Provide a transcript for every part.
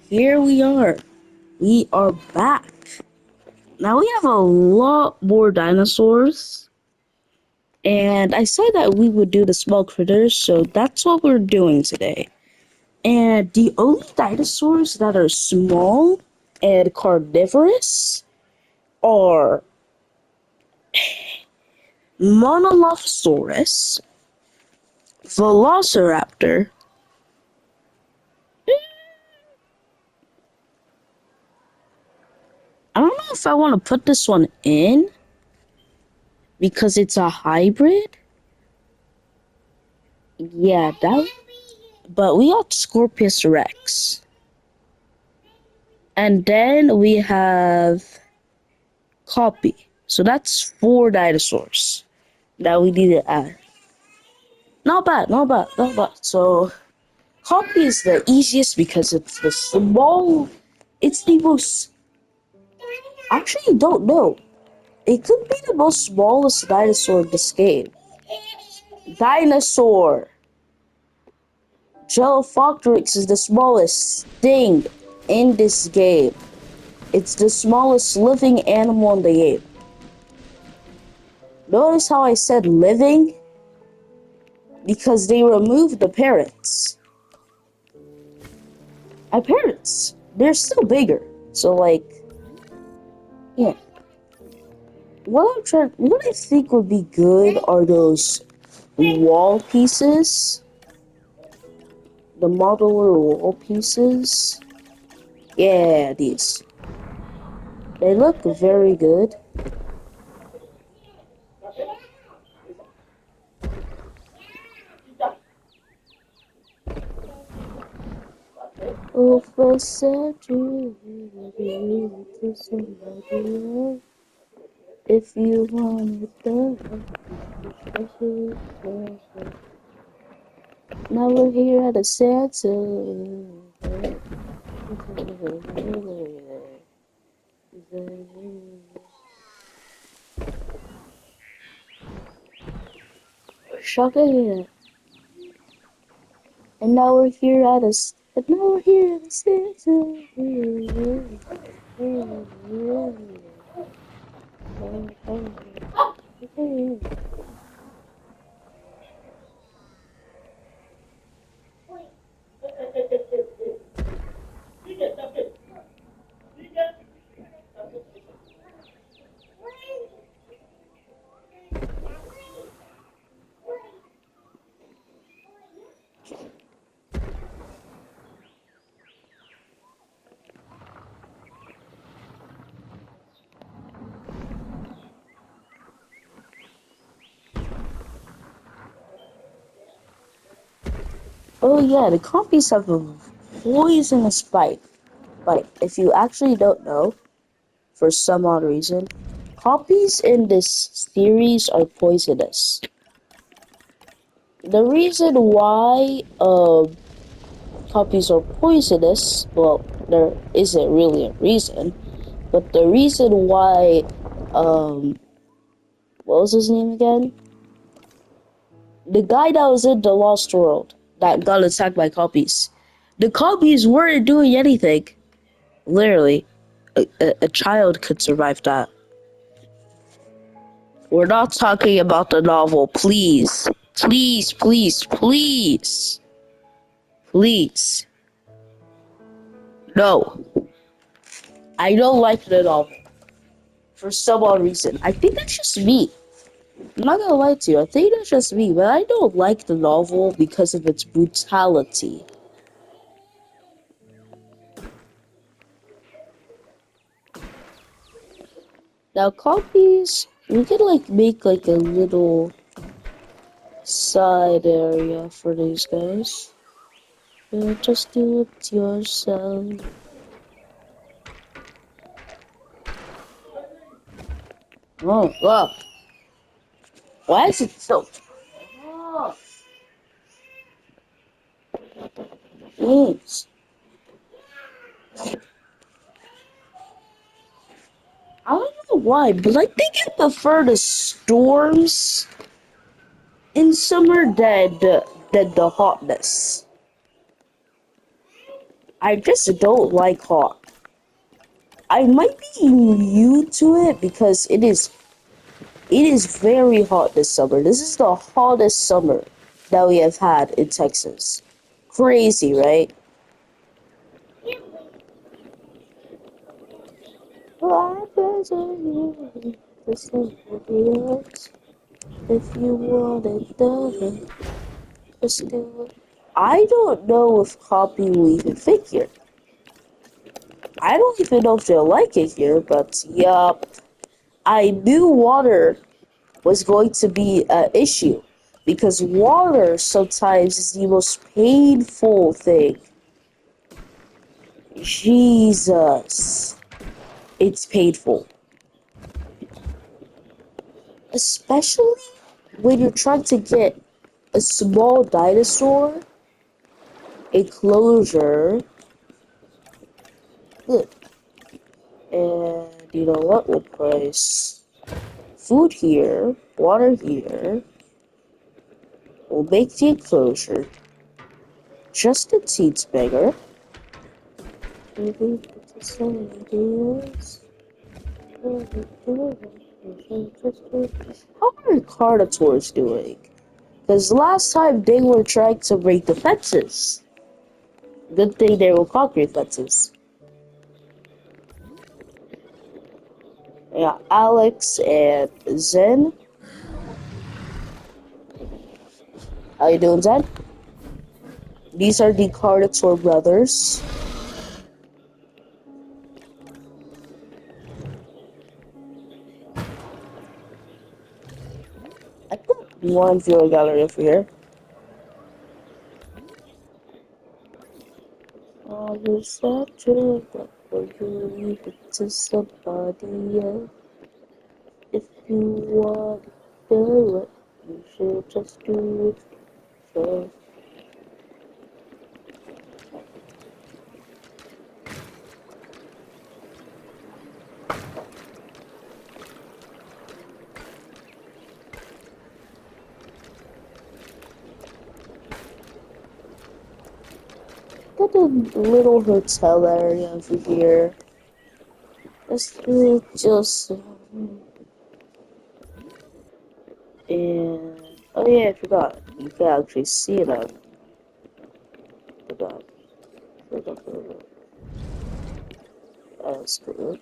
here we are. We are back. Now we have a lot more dinosaurs. And I said that we would do the small critters, so that's what we're doing today. And the only dinosaurs that are small and carnivorous are Monolophosaurus, Velociraptor, I don't know if I want to put this one in because it's a hybrid. Yeah, that. But we got Scorpius Rex. And then we have Copy. So that's 4 dinosaurs that we need to add. Not bad, not bad, not bad. So Copy is the easiest because it's the small. It's the most. Actually, you don't know. It could be the most smallest dinosaur in this game. Dinosaur. Gelophotrix is the smallest thing in this game. It's the smallest living animal in the game. Notice how I said living? Because they removed the parents. My parents, they're still bigger. So like, yeah. What I think would be good are those wall pieces. The modular wall pieces. Yeah, these. They look very good. Oh, for such a to somebody else. If you want it especially now we're here at a Santa. Shocking. And now we're here at a. And now we're here at a Santa. Oh yeah, the compies have a poisonous bite. But if you actually don't know, for some odd reason, copies in this series are poisonous. The reason why copies are poisonous, well, there isn't really a reason, but the reason why what was his name again? The guy that was in the Lost World that got attacked by copies. The copies weren't doing anything. Literally, a child could survive that. We're not talking about the novel, please. Please, please, please. Please. No. I don't like the novel. For some odd reason. I think that's just me. I'm not gonna lie to you. I think that's just me, but I don't like the novel because of its brutality. Now, copies, we could like make like a little side area for these guys. Yeah, just do it yourself. Oh, wow. Why is it so? Oh, jeez. I don't know why, but I think I prefer the storms in summer than the hotness. I just don't like hot. I might be new to it because it is very hot this summer. This is the hottest summer that we have had in Texas. Crazy, right? Life is a you for somebody else. If you want it done, just do it. I don't know if Hoppy will even fit here. I don't even know if they'll like it here, but yup. I knew water was going to be an issue because water sometimes is the most painful thing. Jesus, it's painful, especially when you're trying to get a small dinosaur enclosure. Good. And you know what? We'll place food here, water here. We'll make the enclosure just a teens bigger. Maybe put some ideas. How are Carnotaurs doing? Because last time they were trying to break the fences. Good thing they were concrete fences. Yeah, Alex and Zen. How you doing, Zen? These are the Carnotaur brothers. I put one viewer gallery over here. All you such a but for you leave it to somebody else. If you want to do it, you should just do it first. Got a little hotel area over here. Just and oh yeah, I forgot. You can actually see it on. Forgot. Forgot. That's good.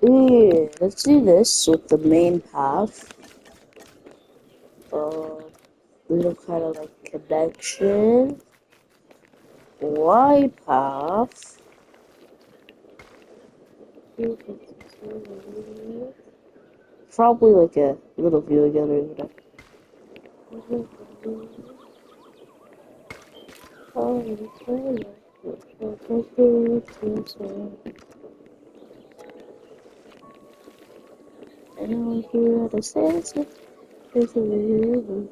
Yeah, let's do this with the main path. Little kind of like connection. Wide path. Probably like a little view together. And now here the sense is a river.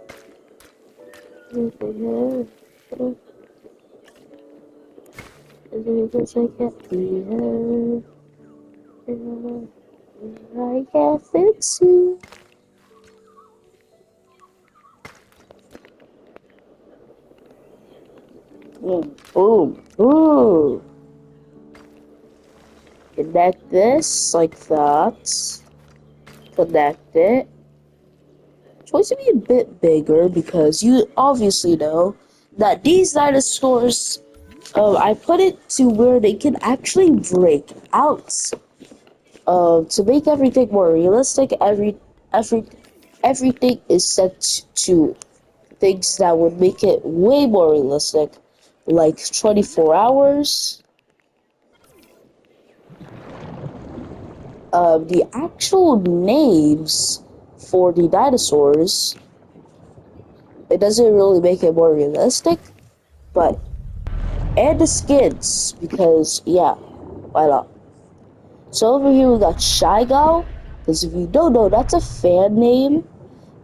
Because I can't be heard. I can't fix you. Boom, boom, boom. Connect this like that. Connect it. It's going to be a bit bigger because you obviously know that these dinosaurs, I put it to where they can actually break out. To make everything more realistic, every everything is set to things that would make it way more realistic, like 24 hours. The actual names for the dinosaurs, it doesn't really make it more realistic, but and the skins because yeah, why not? So over here we got Shy Gal, because if you don't know, that's a fan name,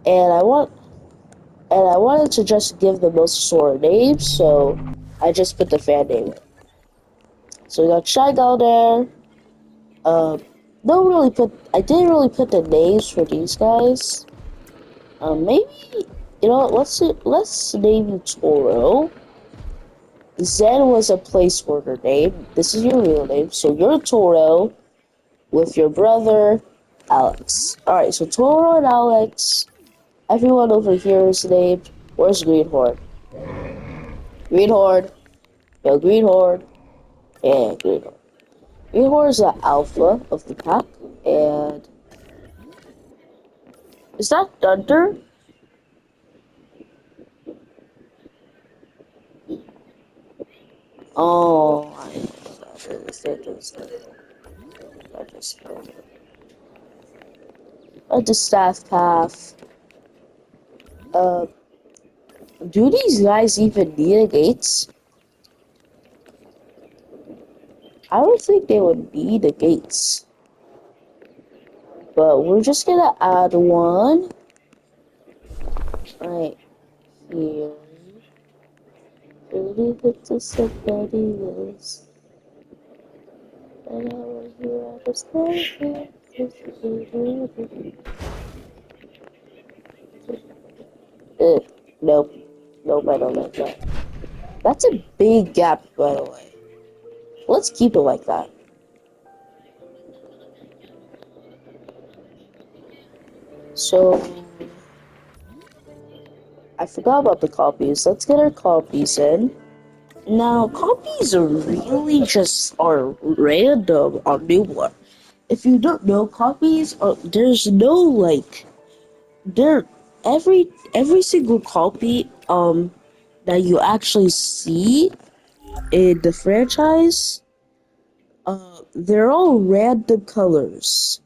and I wanted to just give the most sort of names, so I just put the fan name. So we got Shy Gal there. Um, don't really put. I didn't really put the names for these guys. Maybe you know what? Let's name you Toro. Zen was a placeholder name. This is your real name, so you're Toro with your brother Alex. All right, so Toro and Alex. Everyone over here is named. Where's Greenhorn? Greenhorn. Yo, Greenhorn. Yeah, Greenhorn. Greenhorn is the alpha of the pack, and is that Thunder? Oh, I know that just the staff path. Uh, do these guys even need a gates? I don't think they would need the gates, but we're just gonna add one right here. Really hit to somebody else, and I was here at the station. Nope, nope, I don't like that. That's a big gap, by the way. Let's keep it like that. So, I forgot about the copies. Let's get our copies in. Now, copies are really just are random on Newborn. If you don't know, copies are there's no like there every single copy that you actually see in the franchise, they're all random colors.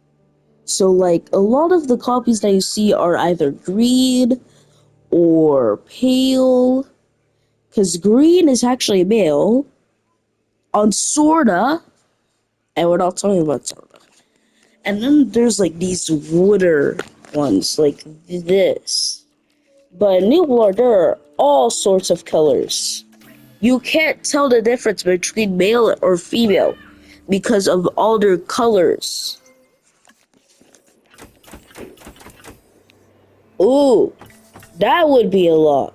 So like a lot of the copies that you see are either green or pale, because green is actually male on sorta, and we're not talking about sorta. And then there's like these wooder ones like this. But in New Blood, there are all sorts of colors. You can't tell the difference between male or female because of all their colors. Ooh, that would be a lot.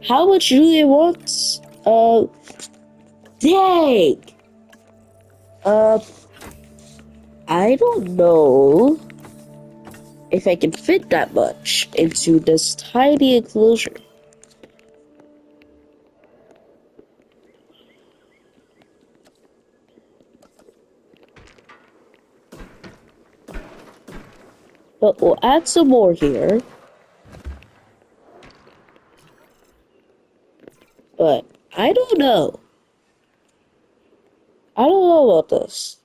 How much Julia wants? Dang. Uh, I don't know if I can fit that much into this tiny enclosure. But we'll add some more here. But I don't know. I don't know about this.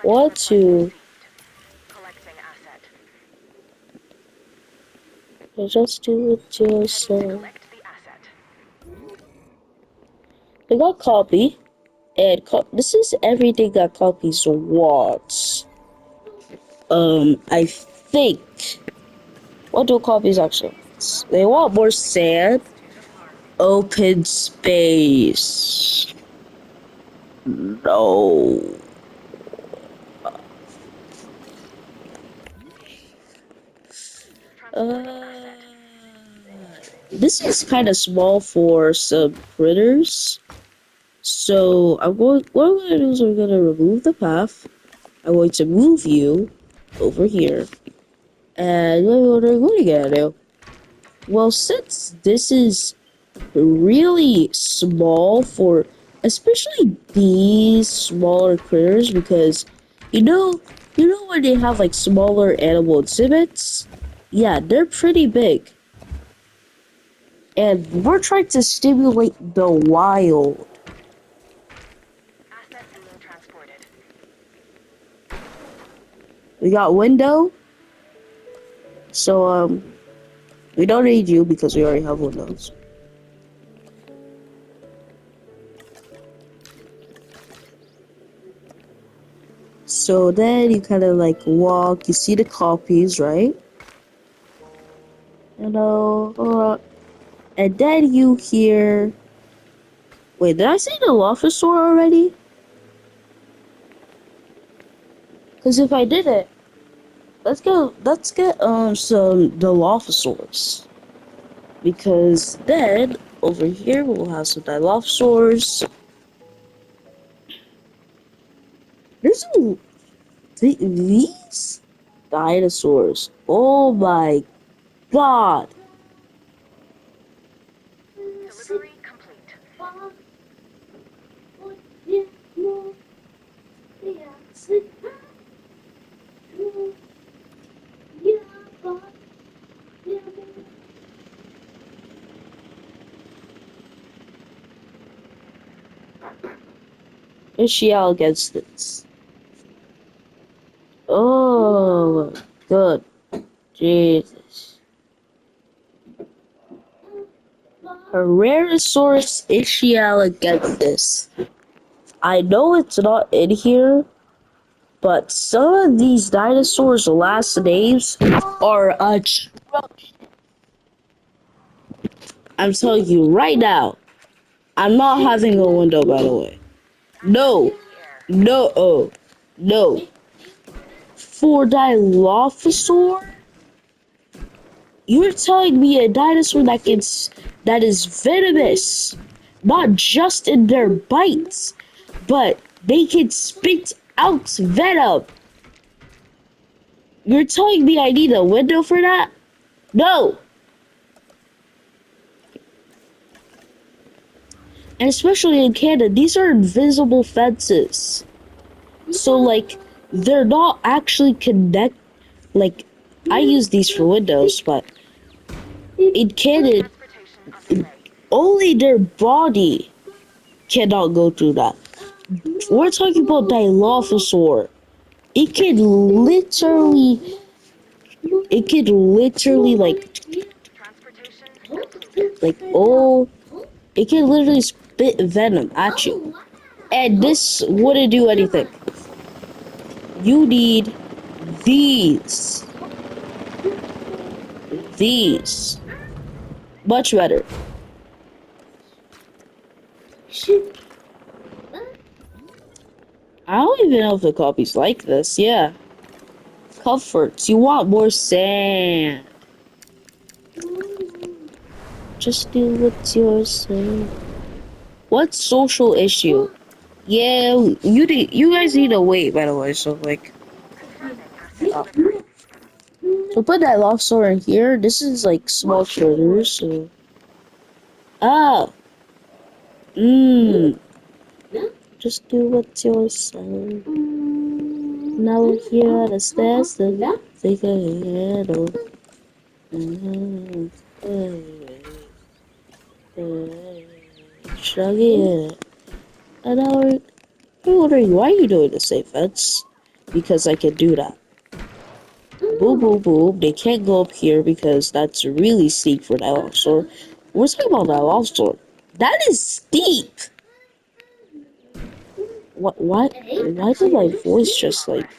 What to just do it yourself. They got copy, and this is everything that copies wants. I think. What do copies actually want? They want more sand, open space. No. Uh, this is kind of small for some critters. So what I'm gonna do is we're gonna remove the path. I'm going to move you over here. And what are we gonna do? Well, since this is really small for especially these smaller critters, because you know when they have like smaller animal exhibits, yeah, they're pretty big. And we're trying to stimulate the wild. Asset being transported. We got window. So we don't need you because we already have windows. So then you kind of like walk. You see the copies, right? You know, and then you hear. Wait, did I say the lava store already? Because if I did it, let's go. Let's get some Dilophosaurs. Because then over here we'll have some Dilophosaurs. There's a, these dinosaurs. Oh my god! Delivery complete. Is she out against this? Oh, good. Jesus. Herrerasaurus ischial against this. I know it's not in here, but some of these dinosaurs' last names are atrocious. I'm telling you right now. I'm not having a window, by the way. No. In the air. No. Oh. No. For Dilophosaur? You're telling me a dinosaur that is venomous, not just in their bites, but they can spit out venom. You're telling me I need a window for that? No. And especially in Canada, these are invisible fences. So like they're not actually connect like I use these for windows, but in Canada Transportation underway. only their body cannot go through that. We're talking about Dilophosaur. It could literally, Transportation complete. oh, it can literally spit venom at you. And this wouldn't do anything. You need these. These. Much better. I don't even know if the copy's like this. Yeah. Comforts. You want more sand. Just do what's yours. What social issue? Yeah, you guys need to wait, by the way, so like Confirming asset delivery. so put that lobster in here. This is like small critters, so ah mmm. Just do what's yours. Now we're here at the stairs, the take a head over. Shrug it. And now you're wondering why are you doing the safe fence? Because I can do that. Boom, boom, boom. They can't go up here because that's really steep for that lobster. We're talking about that lobster. That is steep. What? Why did my voice just like?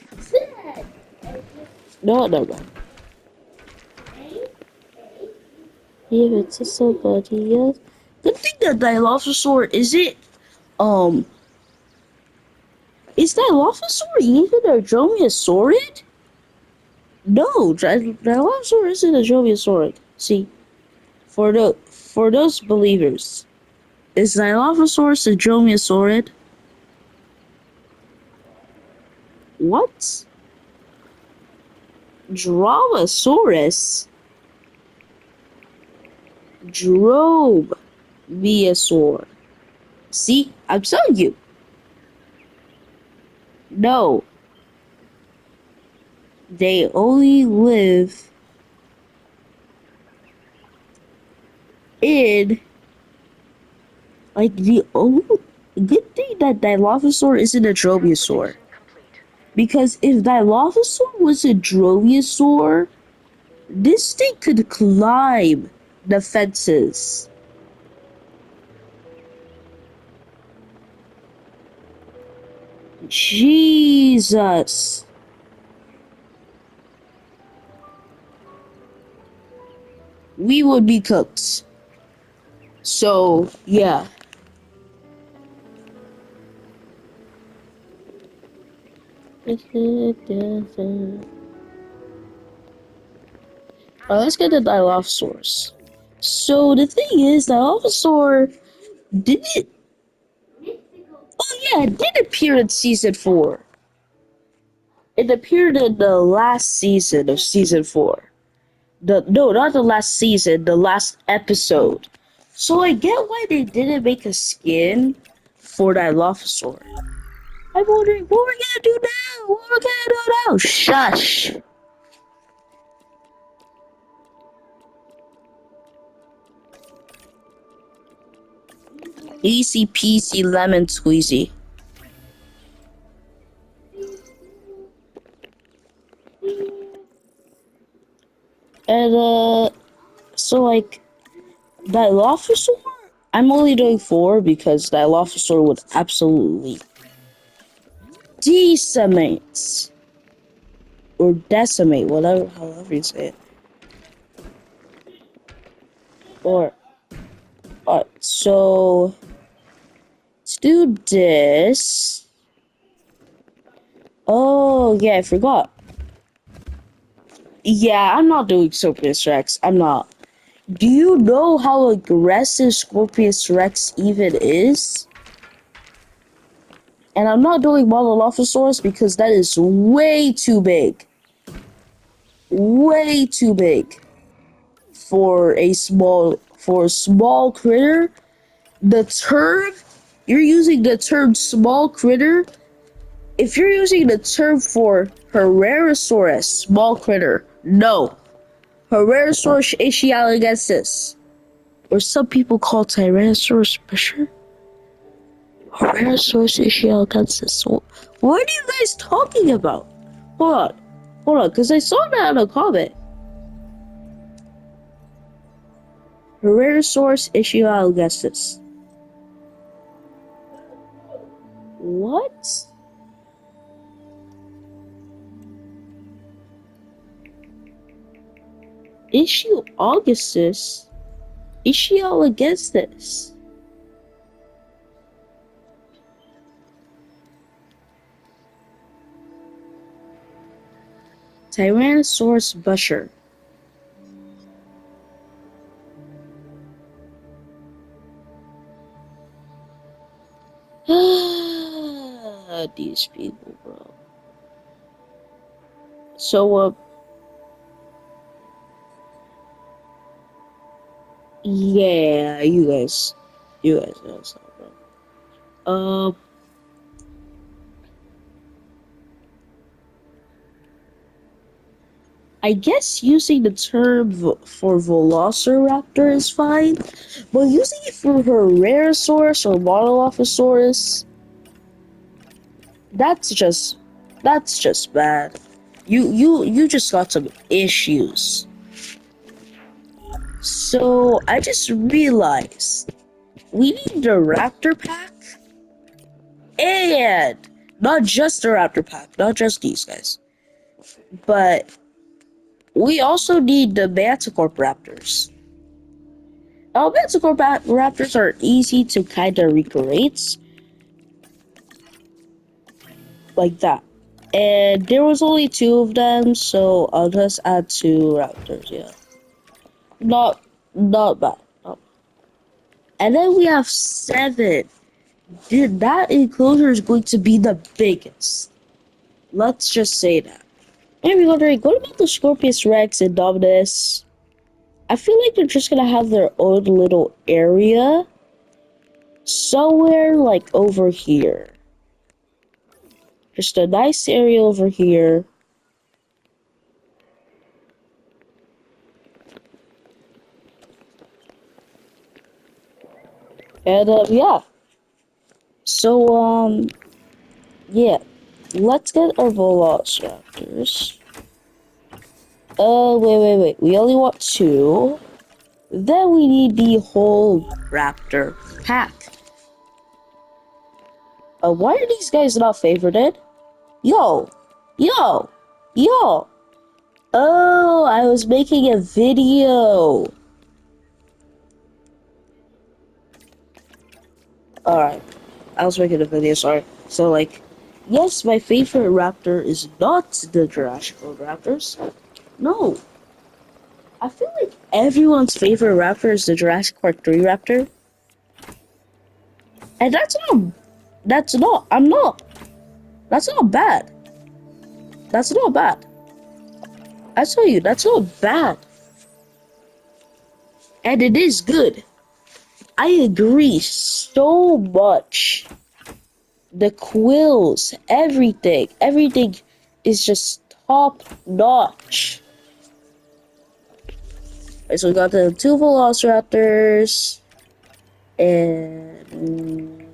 No, no, no. Give it to somebody else. Good thing that Dilophosaur is it. Um, is Dilophosaur even a dromaeosaurid? No, Dilophosaur isn't a dromaeosaurid. See, for those believers, is Dilophosaurus a dromaeosaurid? What? Dromaeosaurus? Dromaeosaur. See, I'm telling you. No, they only live in like the only good thing that Dilophosaur isn't a dromaeosaur. Transportation complete. Because if Dilophosaur was a Dromaeosaur, this thing could climb the fences. Jesus. We would be cooked. So, yeah. Let's get the Dilophosaurus. So, the thing is, Dilophosaur didn't. Oh, yeah, it did appear in season 4. It appeared in the last season of season 4. No, not the last season, the last episode. So I get why they didn't make a skin for Dilophosaur. I'm wondering what we're gonna do now. What we're gonna do now? Shush. Easy peasy lemon squeezy. And so like Dilophosaur, I'm only doing 4 because Dilophosaur would absolutely decimate or decimate, whatever, however you say it. Or so let's do this. Oh yeah, I forgot. Yeah, I'm not doing Scorpius Rex. I'm not. Do you know how aggressive Scorpius Rex even is? And I'm not doing Monolophosaurus because that is way too big. Way too big for a small critter. The term you're using the term small critter. If you're using the term for Herrerasaurus, small critter, no. Herrerasaurus aeschialensis, or some people call Tyrannosaurus Fisher. Herrerasaurus aeschialensis. What are you guys talking about? Hold on, because I saw that in a comment. Herrerasaurus aeschialensis. What? Issue Augustus? Aeschialensis. Tyrannosaurus Busher. These people, bro. So, yeah, you guys know something, bro. I guess using the term for Velociraptor is fine, but using it for Herrerasaurus or Monolophosaurus, that's just, that's just bad. You just got some issues. So I just realized we need the Raptor pack and not just the Raptor pack, not just these guys, but we also need the Manticore Raptors. Now, Manticore Raptors are easy to kind of recreate, like that. And there was only 2 of them, so I'll just add 2 Raptors. Yeah, not not bad. And then we have 7. Dude, that enclosure is going to be the biggest. Let's just say that. And we're wondering, what about the Scorpius Rex and Dominus? I feel like they're just gonna have their own little area somewhere like over here. Just a nice area over here. And yeah. So yeah. Let's get our velociraptors. Wait. We only want two. Then we need the whole raptor pack. Why are these guys not favorited? Yo! Yo! Yo! Oh, I was making a video. Alright. I was making a video, sorry. So, like, yes, my favorite raptor is not the Jurassic World raptors. No. I feel like everyone's favorite raptor is the Jurassic Park 3 raptor. And that's not bad. That's not bad. I tell you, that's not bad. And it is good. I agree so much. The quills, everything is just top notch. Alright, so we got the two velociraptors, and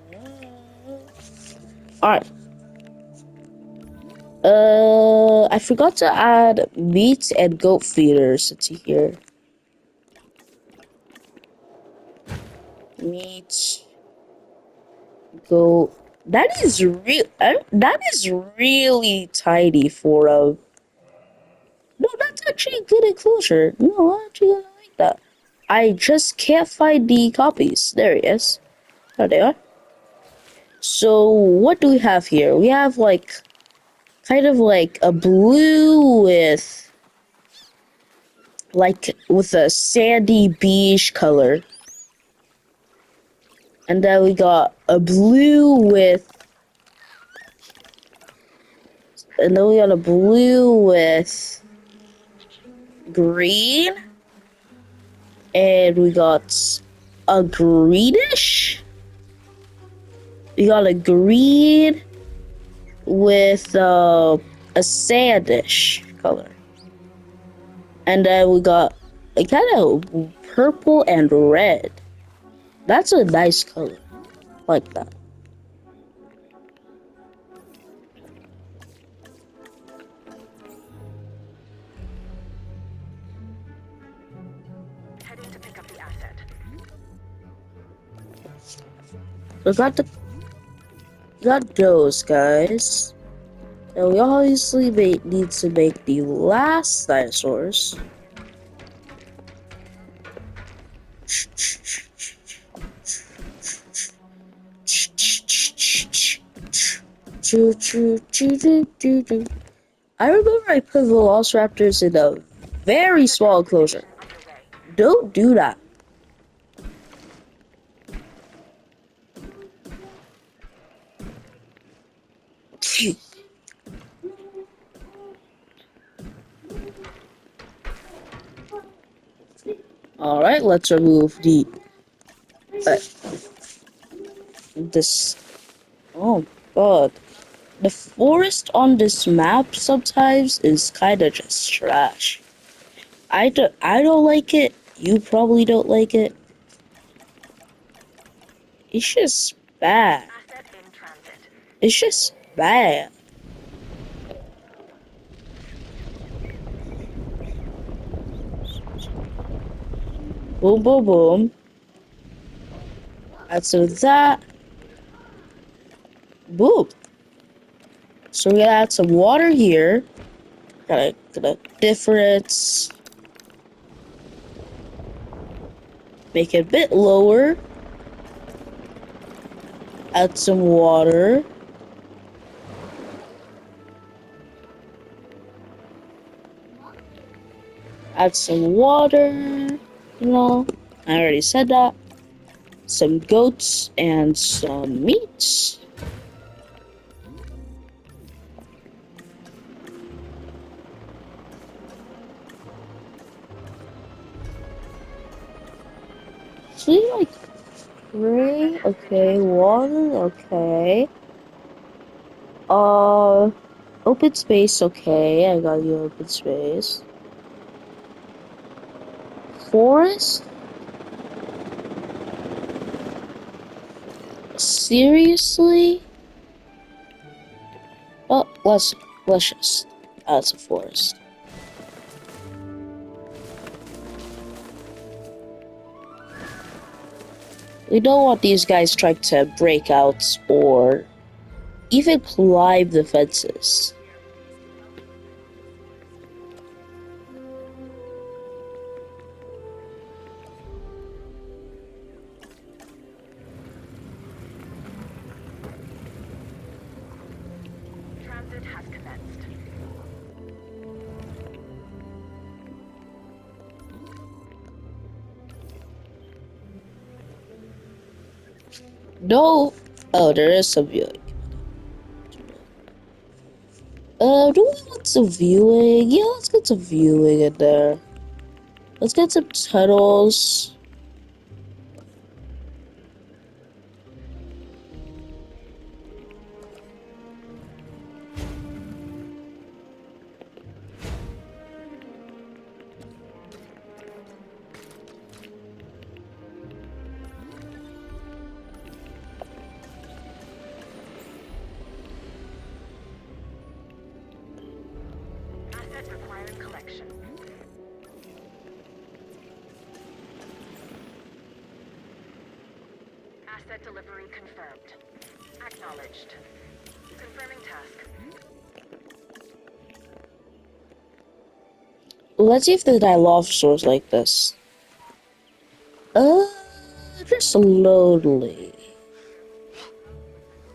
alright. I forgot to add meat and goat feeders into here. Meat, goat. That is really tiny for a. No, that's actually a good enclosure. No, I actually like that. I just can't find the copies. There he is. Oh, they are. So, what do we have here? We have, like, kind of like a blue with a sandy beige color. And then we got a blue with, and then we got a blue with green. And we got a greenish. We got a green with a sandish color. And then we got a kind of purple and red. That's a nice color. Like that. Heading to pick up the asset. We got those guys. And we obviously need to make the last dinosaurs. I remember I put velociraptors in a very small enclosure. Underway. Don't do that. Alright, let's remove the uh, this. Oh god. The forest on this map sometimes is kinda just trash. I don't like it. You probably don't like it. It's just bad. Asset in transit. It's just bad. Boom, boom, boom. Add some of that. Boom. So we're gonna add some water here. Gonna difference. Make it a bit lower. Add some water. Add some water. You know, I already said that. Some goats and some meat. See, like, gray, okay, water, okay. Uh, Open space, okay, I got you open space. Forest? Seriously? Oh, let's just add some forest. We don't want these guys trying to break out or even climb the fences. Transit has commenced. No. Oh, there is some viewing. Do we want some viewing? Yeah, let's get some viewing in there. Let's get some tunnels. Asset requiring collection. Asset delivery confirmed. Acknowledged. Confirming task. Let's see if the dilophosaurs like this. Just slowly.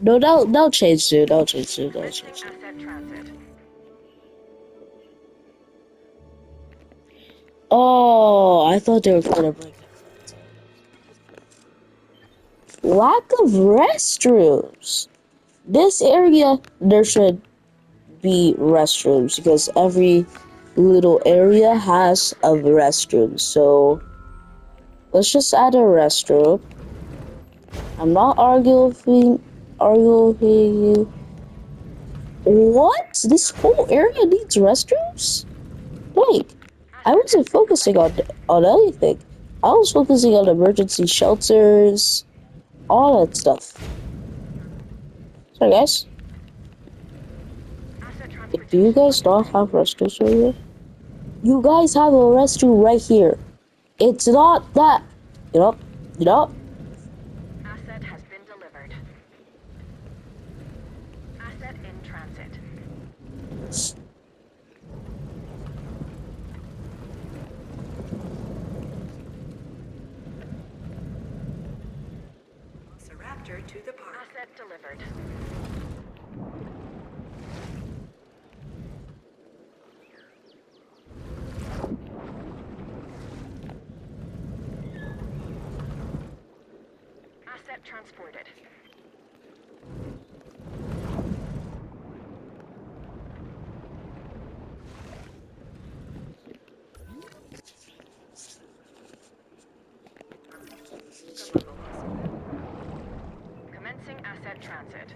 No, that'll change soon. That'll change soon. That'll Commencing change soon. asset transit. Oh, I thought they were gonna break it. Lack of restrooms. This area, there should be restrooms because every little area has a restroom. So let's just add a restroom. I'm not arguing. What? This whole area needs restrooms? Wait, I Asset has wasn't been focusing collected. on anything. I was focusing on emergency shelters, all that stuff. Sorry, guys. Asset Do you transportation guys not underway. have restrooms right here? You guys have a restroom right here. It's not that. You know, you know. Asset has been delivered. Asset in transit. Raptor to the park. Asset delivered. Asset transported. Commencing asset transit.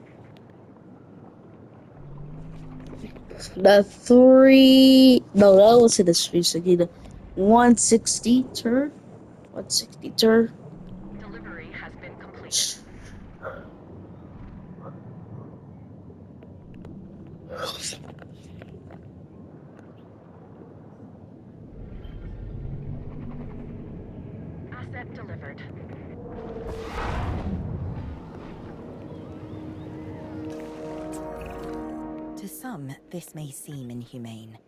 The three. No, that was in the streets again. The 160 turn. 160 turn. Delivery has been completed. Asset delivered. To some, this may seem inhumane.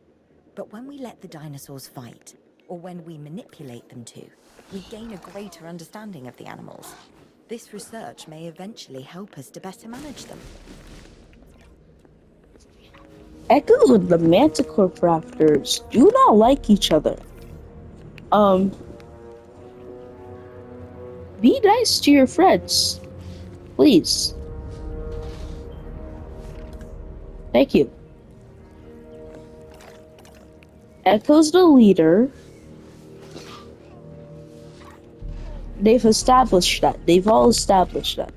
But when we let the dinosaurs fight, or when we manipulate them to, we gain a greater understanding of the animals. This research may eventually help us to better manage them. Echo and the Manticore Raptors do not like each other. Um, be nice to your friends. Please. Thank you. Echo's the leader. They've established that. They've all established that.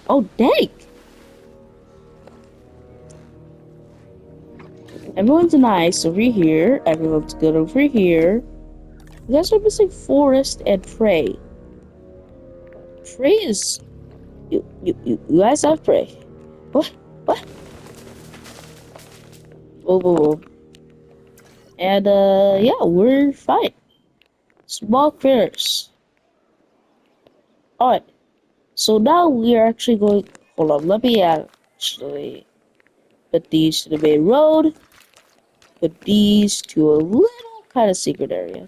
Oh, dang. Everyone's nice over here. Everyone's good over here. You guys are missing Forest and Prey. Prey is... You guys have Prey. What? What? Boom, boom, boom. And yeah, we're fine. Small critters. Alright. So now we are actually going. Hold on. Let me actually put these to the main road. Put these to a little kind of secret area.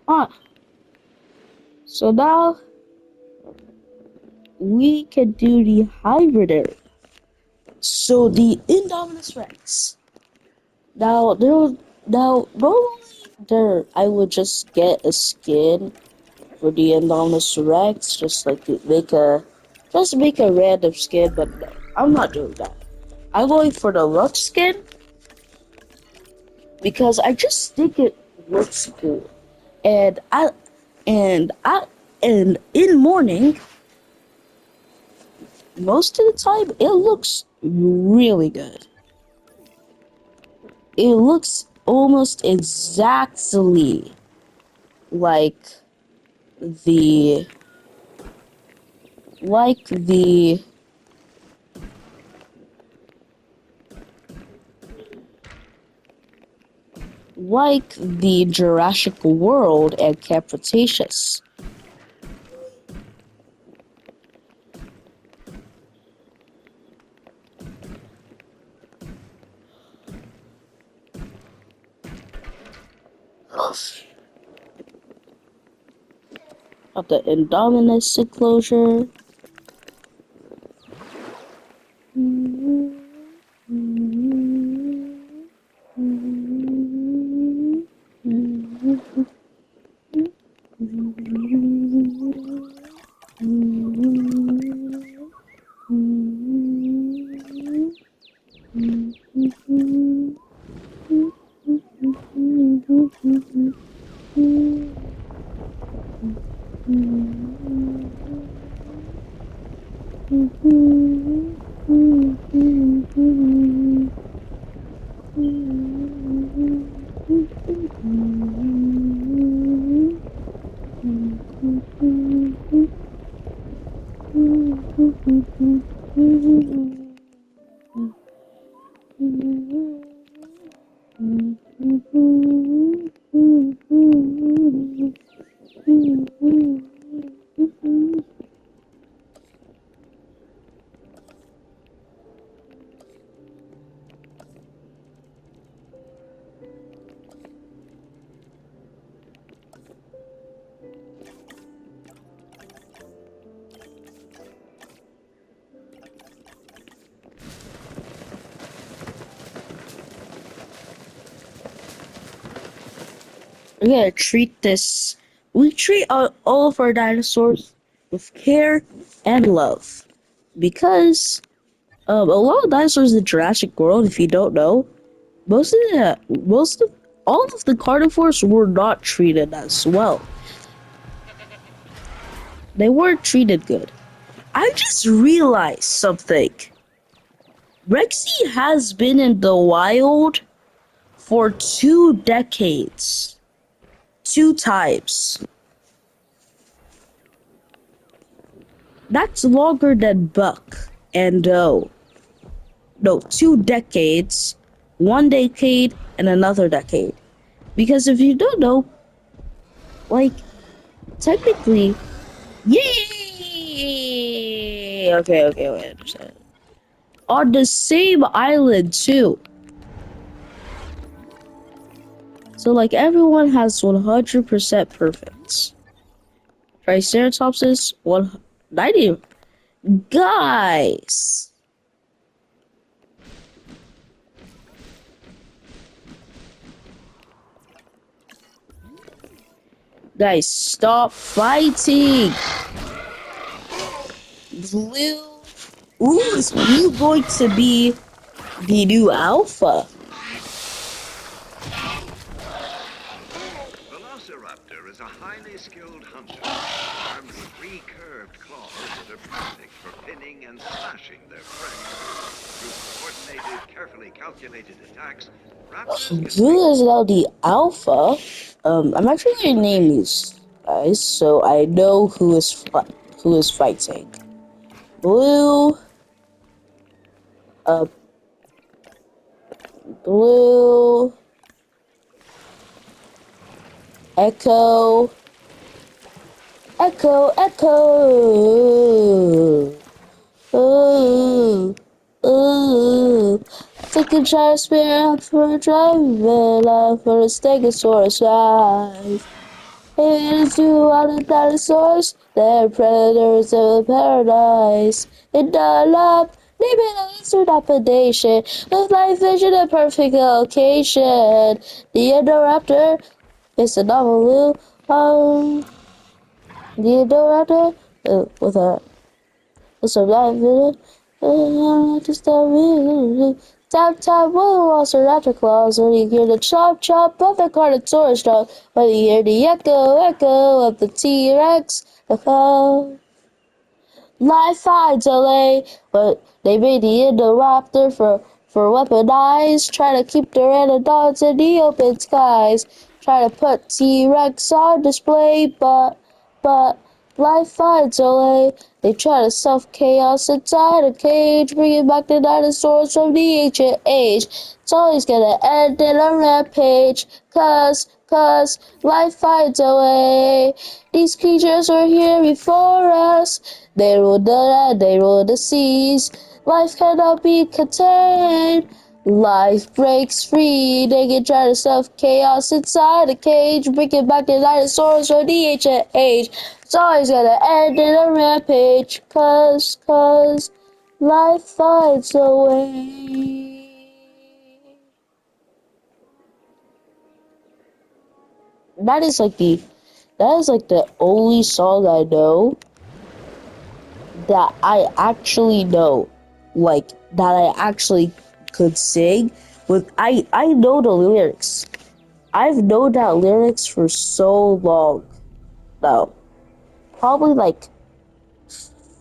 Ah, so now we can do the hybrid area. So the Indominus Rex. Now normally there I would just get a skin for the Indominus Rex, just make a random skin, but no, I'm not doing that. I'm going for the Lux skin because I just think it looks cool. And and I and in morning, most of the time it looks really good. It looks almost exactly like the like the like the Jurassic World and cretaceous. Of the Indominus enclosure. We're gonna treat this. We treat all of our dinosaurs with care and love because a lot of dinosaurs in Jurassic World, if you don't know, most of all of the carnivores were not treated as well. They weren't treated good. I just realized something. Rexy has been in the wild for 2 decades. 2 times. That's longer than Buck and Doe. No, 2 decades, 1 decade, and another decade. Because if you don't know, like, technically, yay! Okay, wait, I understand. On the same island, too. So, like, everyone has 100% perfect. Triceratops is 190. Guys! Guys, stop fighting! Blue. Ooh, is Blue going to be the new alpha? Velociraptor is a highly and slashing their prey. Through coordinated, carefully calculated attacks, raptors can Blue is now the alpha. I'm actually gonna name these guys so I know who is fighting. Blue, uh, Blue, Echo, Echo, Echo. Ooh, ooh. Take a try spear out for a drive, out for a stegosaurus life. Hey, to all the dinosaurs, they're predators of paradise. In the lab, leaving a lizard predation, with light vision and perfect location. The Indoraptor is a novel the Indoraptor with a surviving. Just tap tap velociraptor claws when you hear the chop chop of the carnotaurus dog, when you hear the echo of the T-Rex. Life finds a lay, but they made the Indoraptor for weaponized, try to keep the Pteranodons in the open skies, try to put T-Rex on display, but life finds a way. They try to stuff chaos inside a cage, bringing back the dinosaurs from the ancient age. It's always gonna end in a rampage, cause life finds a way. These creatures were here before us. They ruled the land, they ruled the seas. Life cannot be contained. Life breaks free. They can try to stuff chaos inside a cage, bringing back the dinosaurs from the ancient age. It's always gonna end in a rampage, cause life finds a way. That is like the only song I know that I actually know, like that I actually could sing. With I know the lyrics. I've known that lyrics for so long now, probably like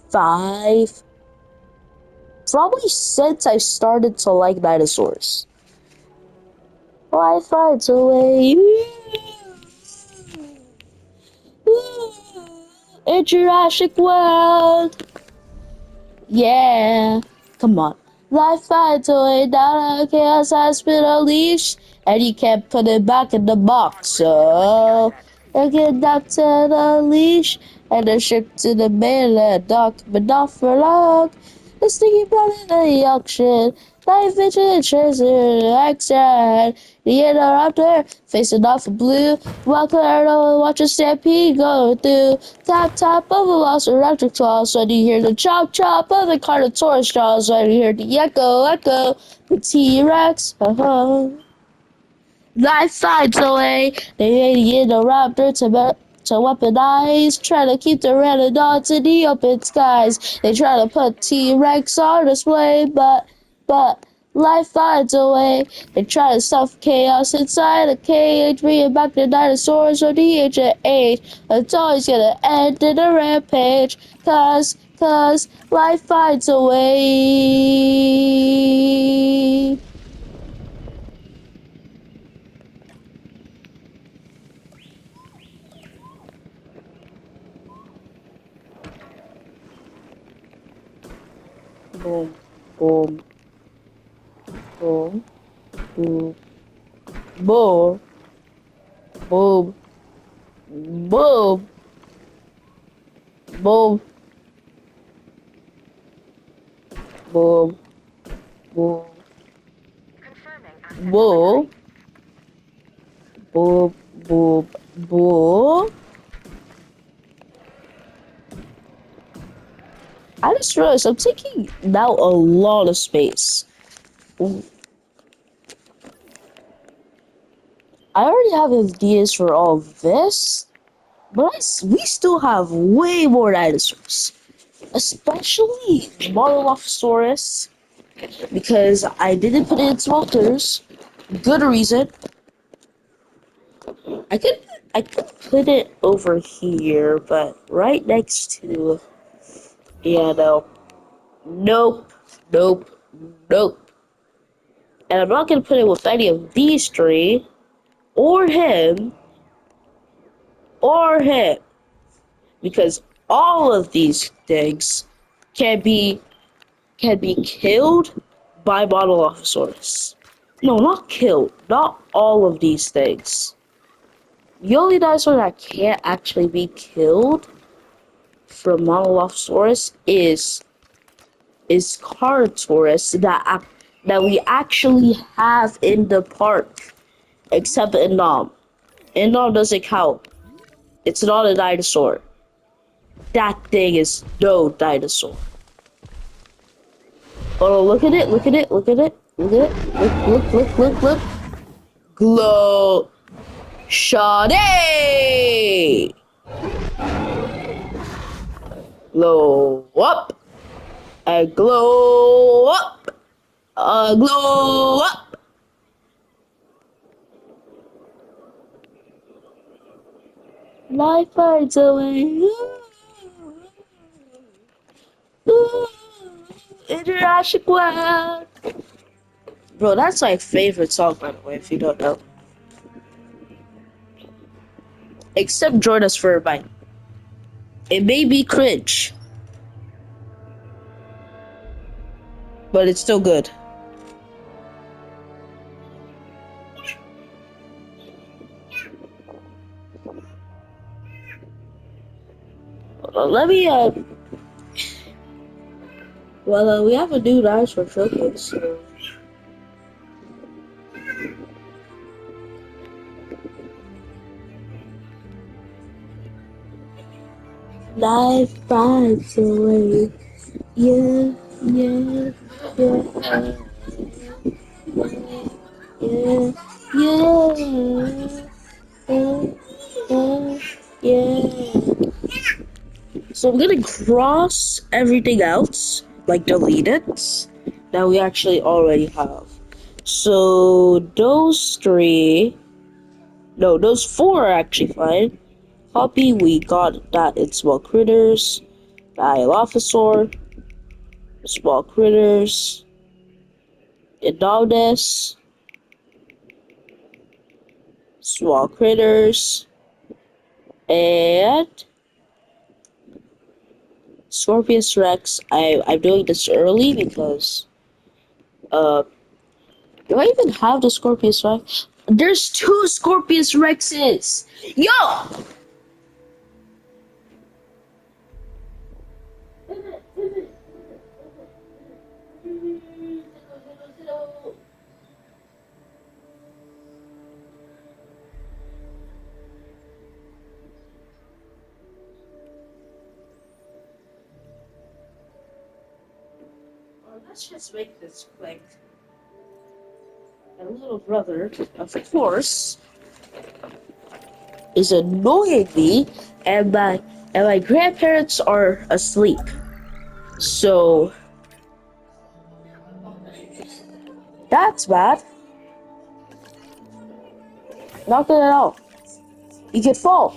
five, probably since I started to like dinosaurs. Life finds a way. In Jurassic World. Yeah, come on. Life finds a way down a chaos has been unleashed, and you can't put it back in the box. So, I get down to the leash, and the ship to the mainland dock, but not for long. The sticky brought in the auction. Life vision treasure extra. The interrupter facing off of blue. While Claro watch a stampede go through. Tap tap of a velociraptor claws when you hear the chop chop of the carnotaurus jaws when you hear the echo the T-Rex. Life finds a way. They made the Indoraptor to weaponize, try to keep the Pteranodons in the open skies. They try to put T-Rex on display, but life finds a way. They try to stuff chaos inside a cage, bringing back the dinosaurs from the ancient age. It's always gonna end in a rampage, cause life finds a way. Boom, boom, boom, boom, boom, boom, boom, boom, boom, boom, Confirming asset boom, delivery. boom, boom, boom. I just realized I'm taking now a lot of space. I already have ideas for all of this, but we still have way more dinosaurs, especially Molophosaurus, because I didn't put it in smokers. Good reason. I could I could put it over here, but right next to, yeah, no. Nope. Nope. Nope. And I'm not gonna put it with any of these three, or him, or him. Because all of these things can be killed by Monolophosaurus. No, not killed. Not all of these things. The only dinosaur that can't actually be killed from Monolophosaurus is Carnotaurus that we actually have in the park, except in Nom. In Nom doesn't count. It's not a dinosaur. That thing is no dinosaur. Oh, look at it! Look at it! Look at it! Look at it! Look! Glow, Sade! Glow up, and glow up, glow up. Life finds a way. Ooh, in Jurassic World. Bro, that's my favorite song, by the way, if you don't know. Except join us for a bite. It may be cringe, but it's still good. Let me, we have a new dinosaur showcase, so. Life finds a way. Yeah, yeah, yeah, yeah, yeah. So I'm gonna cross everything else, like delete it, that we actually already have. So those three, no, those four are actually fine. Copy, we got that in small critters. Dilophosaur, small critters. Indominus, small critters. And Scorpius Rex. I'm doing this early because uh do I even have the Scorpius Rex? There's two Scorpius Rexes! Yo! Let's just make this quick. My little brother, of course, is annoying me, and my grandparents are asleep. So that's bad. Not good at all. You could fall.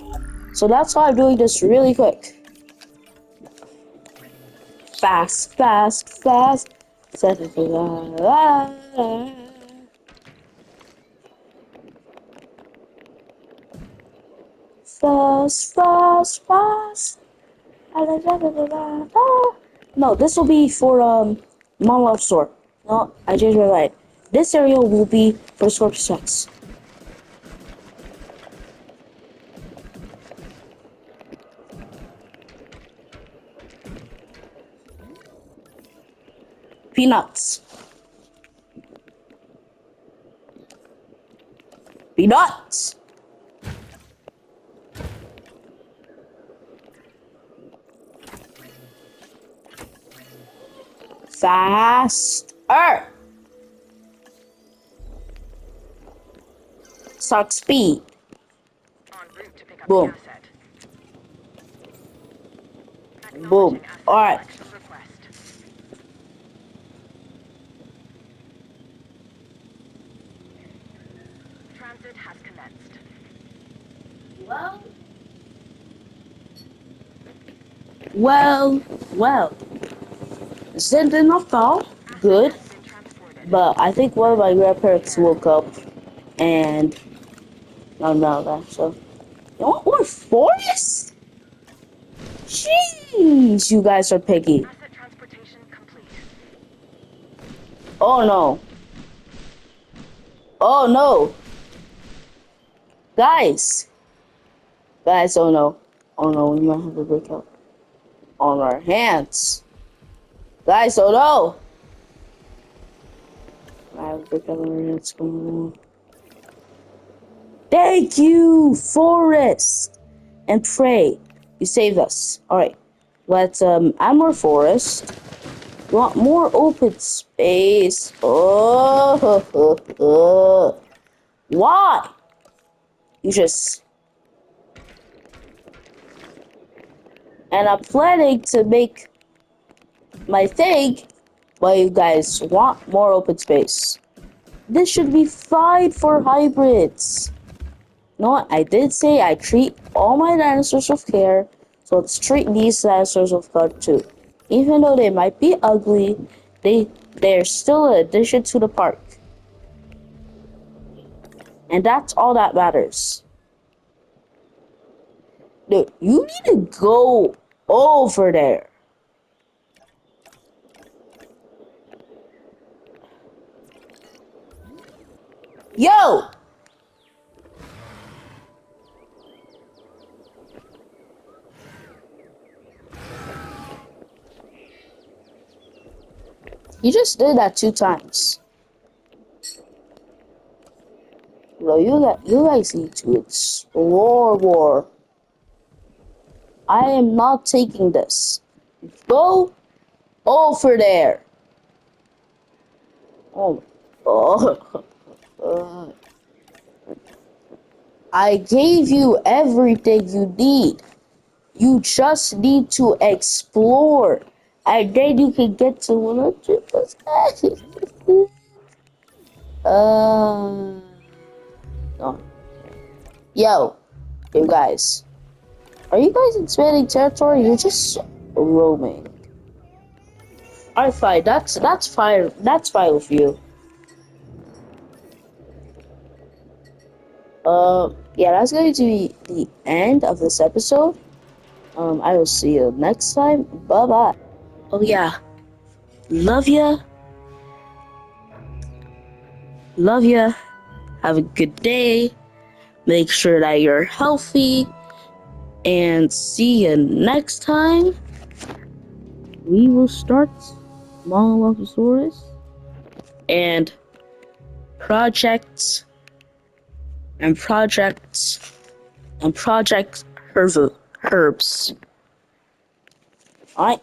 So that's why I'm doing this really quick. Fast, fast, fast. Fast, fast, fast. No, this will be for Monolith Store. No, I changed my mind. This area will be for Scorpius Rex. Peanuts. Peanuts. Faster. Suck speed. En route to pick up Boom. the asset. Boom. Acknowledging asset Alright. collection request. Transit has commenced. Well, well. did not fall. Good. Has been transported. But I think one of my grandparents woke up and I don't know that. So, you want more forest? Jeez, you guys are picky. Asset transportation complete. Oh no. Oh no. Guys. Guys, oh no. Oh no, we might have a breakout on our hands. Guys, oh no. I have a breakout on our hands. Come on. Thank you, forest. And pray. You saved us. Alright. Let's add more forest. You want more open space. Oh, why? You just. And I'm planning to make my thing, but you guys want more open space. This should be fine for hybrids. You know what? I did say I treat all my dinosaurs with care, so let's treat these dinosaurs with care too. Even though they might be ugly, they're still an addition to the park. And that's all that matters. Dude, you need to go over there. Yo! You just did that 2 times. Bro, you guys need to explore more. I am not taking this. Go over there. Oh, oh. I gave you everything you need. You just need to explore. And then you can get to 100%. No. Yo, you guys. Are you guys expanding territory? You're just roaming. Alright, fine. That's fine. That's fine with you. Yeah, that's going to be the end of this episode. I will see you next time. Bye bye. Oh yeah, love ya, love ya. Have a good day. Make sure that you're healthy, and see you next time. We will start Monologosaurus and projects and projects and project herbs. Alright.